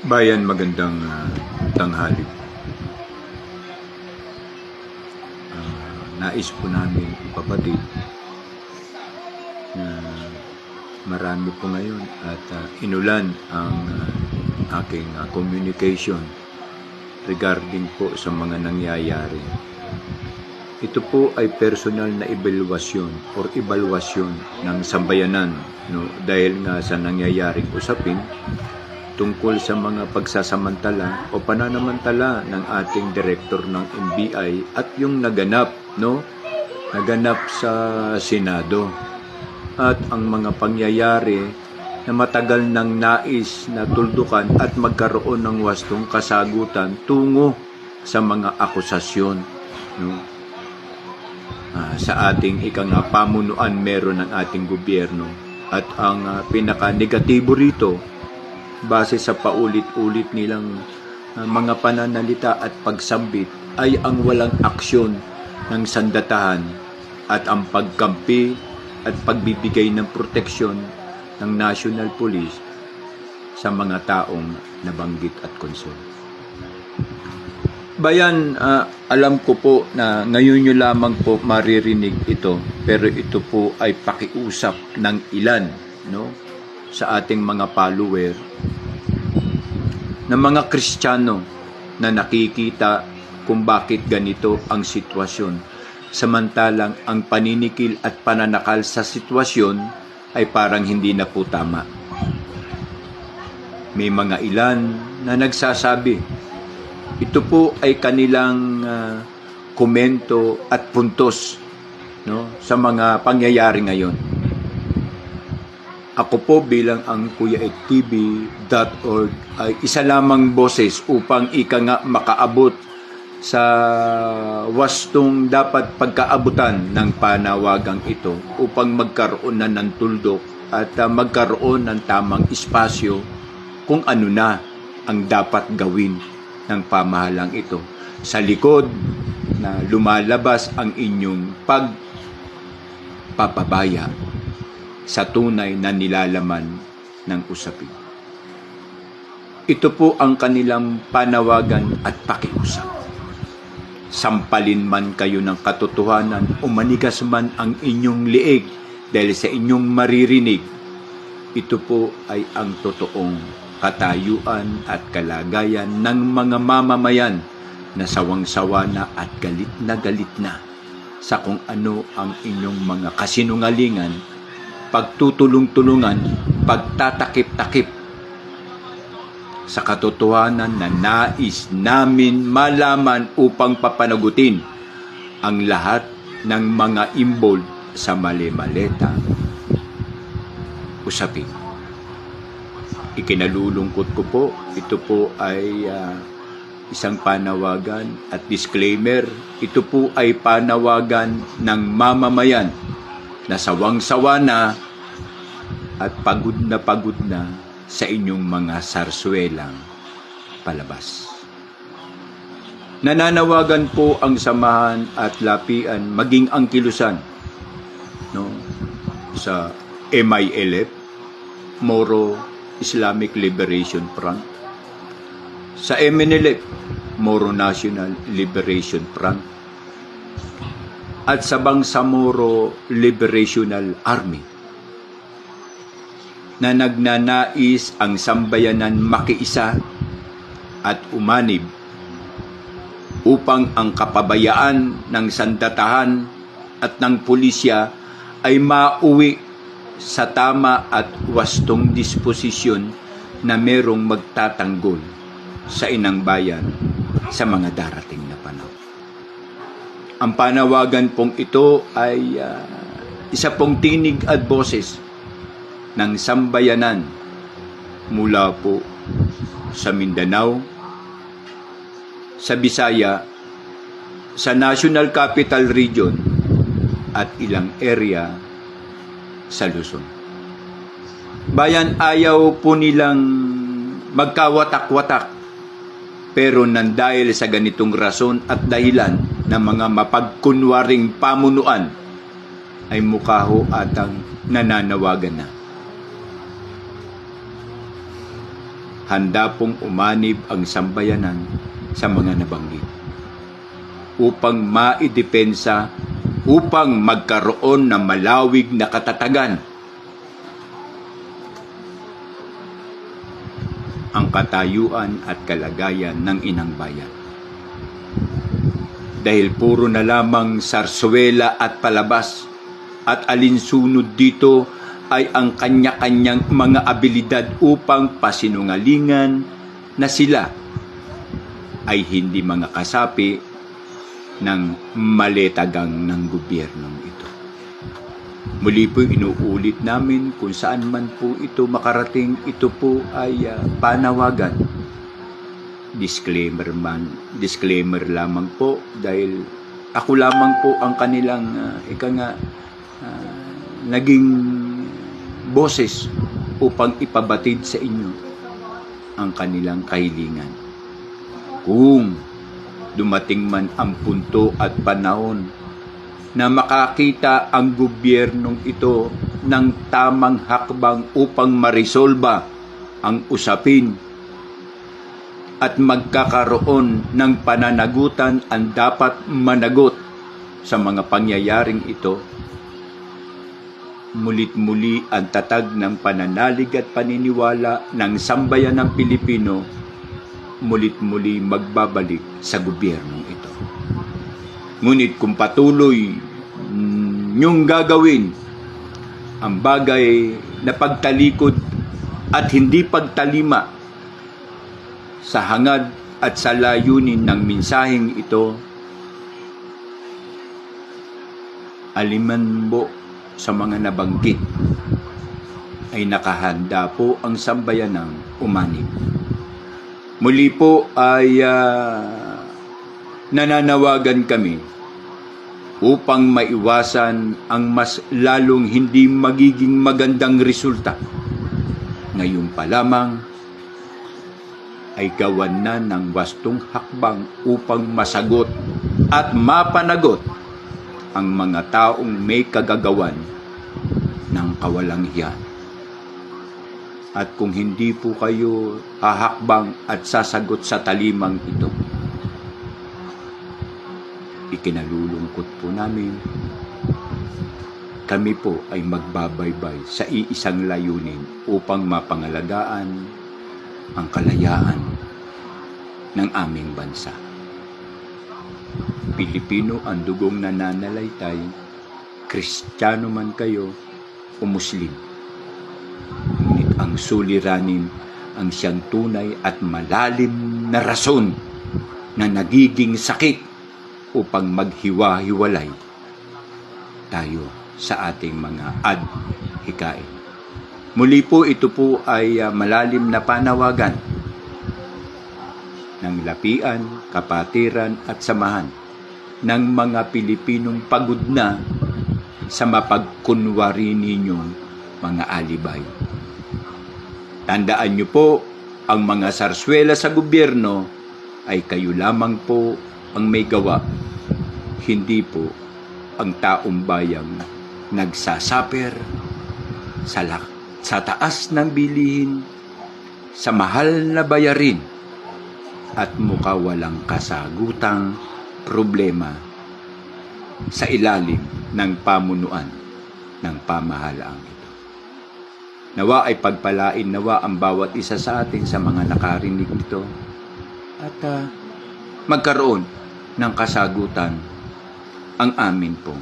Bayan, magandang tanghali. Nais po namin ipabatid na marami po ngayon at inulan ang aking communication regarding po sa mga nangyayari. Ito po ay personal na evaluasyon or evaluasyon ng sambayanan, no? Dahil nga sa nangyayaring usapin tungkol sa mga pagsasamantala o pananamantala ng ating direktor ng NBI at yung naganap sa Senado at ang mga pangyayari na matagal nang nais na tuldukan at magkaroon ng wastong kasagutan tungo sa mga akusasyon, no? Sa ating pamunuan meron ng ating gobyerno at ang pinaka-negatibo rito base sa paulit-ulit nilang mga pananalita at pagsambit ay ang walang aksyon ng sandatahan at ang pagkampi at pagbibigay ng proteksyon ng National Police sa mga taong nabanggit at concern. Bayan, alam ko po na ngayon nyo lamang po maririnig ito, pero ito po ay pakiusap ng ilan, no, sa ating mga follower na mga Kristiyano na nakikita kung bakit ganito ang sitwasyon, samantalang ang paninikil at pananakal sa sitwasyon ay parang hindi na po tama. May mga ilan na nagsasabi, ito po ay kanilang komento at puntos, no, sa mga pangyayari ngayon. Ako po bilang ang KuyaEdTV.org ay isa lamang boses upang makaabot sa wastong dapat pagkaabutan ng panawagang ito upang magkaroon na ng tuldok at magkaroon ng tamang espasyo kung ano na ang dapat gawin ng pamahalang ito sa likod na lumalabas ang inyong pagpapabaya sa tunay na nilalaman ng usapin. Ito po ang kanilang panawagan at pakiusap. Sampalin man kayo ng katotohanan o manigas man ang inyong liig dahil sa inyong maririnig, ito po ay ang totoong katayuan at kalagayan ng mga mamamayan na sawang-sawa na at galit na sa kung ano ang inyong mga kasinungalingan, pagtutulong-tulungan, pagtatakip-takip sa katotohanan na nais namin malaman upang papanagutin ang lahat ng mga involved sa mali-maleta usapin. Ikinalulungkot ko po, ito po ay isang panawagan at disclaimer, ito po ay panawagan ng mamamayan na sawang-sawa na at pagod na sa inyong mga sarswelang palabas. Nananawagan po ang samahan at lapian maging ang kilusan, no, sa MILF, Moro Islamic Liberation Front, sa MNLF, Moro National Liberation Front, at sa Bangsamoro Liberational Army na nagnanais ang sambayanan makiisa at umanib upang ang kapabayaan ng sandatahan at ng pulisya ay mauwi sa tama at wastong disposisyon na merong magtatanggol sa inang bayan sa mga darating na panahon. Ang panawagan pong ito ay isa pong tinig at boses ng sambayanan mula po sa Mindanao, sa Bisaya, sa National Capital Region at ilang area sa Luzon. Bayan, ayaw po nilang magkawatak-watak, pero dahil sa ganitong rason at dahilan ng mga mapagkunwaring pamunuan ay mukha ho atang nananawagan na. handa pong umanib ang sambayanan sa mga nabanggit upang maidepensa, upang magkaroon ng malawig na katatagan ang katayuan at kalagayan ng inang bayan. Dahil puro na lamang sarsuela at palabas at alinsunod dito ay ang kanya-kanyang mga abilidad upang pasinungalingan na sila ay hindi mga kasapi ng maletagang ng gobyernong ito. Muli po inuulit namin kung saan man po ito makarating, ito po ay panawagan. Disclaimer lamang po dahil ako lamang po ang kanilang naging boses upang ipabatid sa inyo ang kanilang kahilingan. Kung dumating man ang punto at panahon na makakita ang gobyernong ito ng tamang hakbang upang marisolba ang usapin at magkakaroon ng pananagutan ang dapat managot sa mga pangyayaring ito, mulit-muli ang tatag ng pananalig at paniniwala ng sambayan ng Pilipino mulit-muli magbabalik sa gobyernong ito. Ngunit kung patuloy niyong gagawin ang bagay na pagtalikod at hindi pagtalima sa hangad at sa layunin ng mensaheng ito, alimanbo sa mga nabanggit ay nakahanda po ang sambayanang umanib. Muli po ay nananawagan kami upang maiwasan ang mas lalong hindi magiging magandang resulta. Ngayon pa lamang ay gawan na ng wastong hakbang upang masagot at mapanagot ang mga taong may kagagawan ng kawalang hiyan. At kung hindi po kayo hahakbang at sasagot sa talimang ito, ikinalulungkot po namin, kami po ay magbabaybay sa iisang layunin upang mapangalagaan ang kalayaan ng aming bansa. Pilipino ang dugong nananalaytay, Kristiyano man kayo o Muslim. Ngunit ang suliranin ang siyang tunay at malalim na rason na nagiging sakit upang maghiwa-hiwalay tayo sa ating mga adhikain. Muli po, ito po ay malalim na panawagan ng lapian, kapatiran at samahan ng mga Pilipinong pagod na sa mapagkunwari ninyong mga alibay. Tandaan niyo po, ang mga sarswela sa gobyerno ay kayo lamang po ang may gawa, hindi po ang taong bayang nagsasaper sa taas ng bilihin, sa mahal na bayarin, at mukha walang kasagutang problema sa ilalim ng pamunuan ng pamahalaang ito. Nawa ay pagpalain nawa ang bawat isa sa atin sa mga nakarinig nito at magkaroon ng kasagutan ang amin pong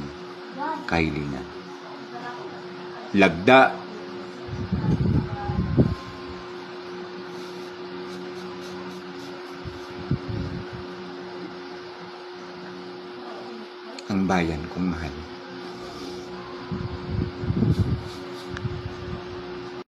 kahilingan. Lagda ang bayan kong mahal.